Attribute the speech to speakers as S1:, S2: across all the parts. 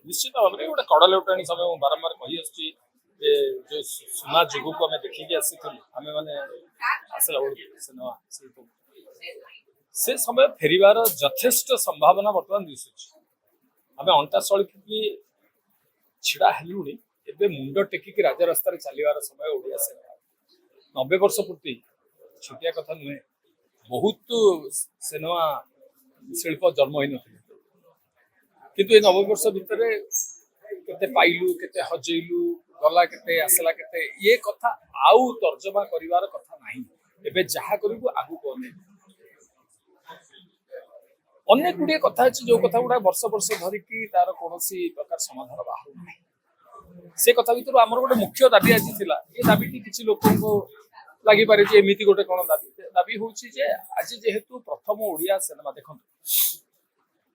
S1: निश्चित भाव में गोटे कड़ लेउटाणी समय बारंबार कही आसुची जो सुना जुग को आम देखिकी आसी आम मैंने आसला सिनेमा से समय फेरिबार यथेष्ट संभावना बर्तमान दिशुची आम अंटा सड़की छिड़ा हेलुणी एबे मुंड टेकिकी राजरास्तार चलिबार समय ओडिया सिनेमा 90 वर्ष पूर्ति छोटिया कथा नुहे बहुत सिनेमा शिल्प जन्म हो नथिले किंतु ए 90 वर्ष भितर केते पाइलु केते हजेलु गला केते आसला केते ये कथा आउ तर्जमा करिवार कथा नाही एबे जहा करिबु आगु कोने अनेक गुड़िए कथा अच्छी जो कथा गुड़ा वर्ष वर्ष धरिकी तार कौन प्रकार समाधान बाहर ना से कथा भर आम गोटे मुख्य दाबी आज थिला ये दाबी किसी लोक लगी पारे एमती गोटे कौन दाबी दाबी हूँ आज जेहेतु प्रथम ओडिया सिनेमा देखो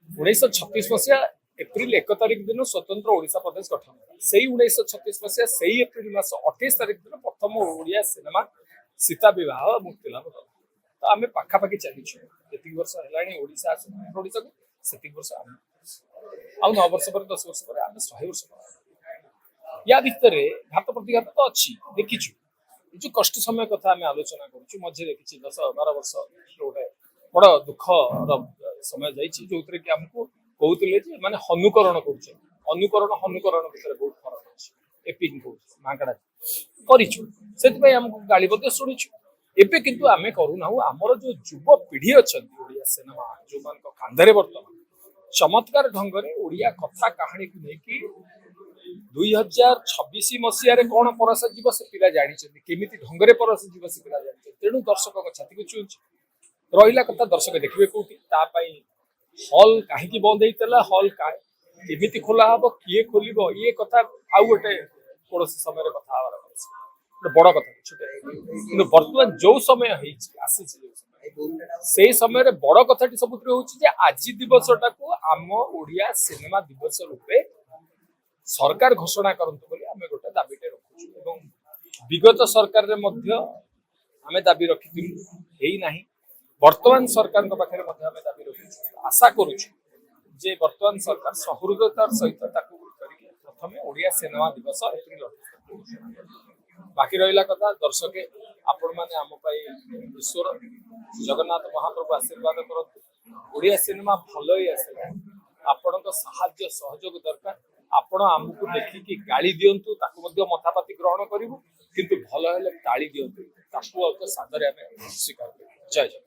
S1: 1936 मसीहा एप्रिल 1 तारिख दिन स्वतंत्र ओडिशा प्रदेश गठन से 1936 मसीहा से एप्रिल मास 28 तारिख दिन प्रथम ओडिया सिनेमा सीता विवाह मुक्ति लाभ कला तो आम पाखापाखि चलीचु जी वर्ष है ओडिशा ओडिशा को से वर्ष आउ 9 वर्ष पर 10 वर्ष पर आम 100 वर्ष या भितर घात प्रतिघात तो अच्छी देखीचु जो कष्ट समय कथा आम आलोचना करूँ मझे देखी 10-12 वर्ष गोटे बड़ दुखर समय जाइए जो कि आमको कहते माने हनुकरण कर अनुकरण भितर बहुत फरक अच्छे एपिंग मांकड़ा करमको गाड़ी शुणुचु एबे किंतु आमे करूना आमर जो युव पीढ़ी अच्छा ओडिया सिनेमा जो मान कांधे बर्तमान चमत्कार ढंग से ओडिया कथा कहानी को लेकिन 2026 मसीह कौन परस जीव से पिला जानी केमी ढंग से परस जीव से पिला जानी तेणु दर्शक छाती को छुँच रहा कथा दर्शक देखिए कौटी हल कहीं बंद होता हल केमी खोला हम किए खोल ये कथा आउ गोटे कौन समय कथा बड़ कथा छोटे बर्तमान जो समय आसी से समय बड़ कथा सब आज दिवस टाक आम ओडिया सिनेमा दिवस रूपे सरकार घोषणा करंतु बोली आमे गोटे दाबीटे रखुछु विगत सरकार आमे दाबी रखिथिलु हेई नाही वर्तमान सरकार पाखे दाबी रखिछु आशा करुछु जे वर्तमान सरकार सहृदतार सहित प्रथम ओडिया सिनेमा दिवस एप्रिल 28 बाकी रहा कथा दर्शक आपण मैंने आम ईश्वर जगन्नाथ महाप्रभु आशीर्वाद करते ओडिया सिनेमा भल ही आसला आपण साहाय्य सहयोग दरकार आपण आमको देखिकी गाड़ी दिंतु मथापाति ग्रहण करूँ किंतु भल हेले ताली दिंतु सादर आम स्वीकार जय जय।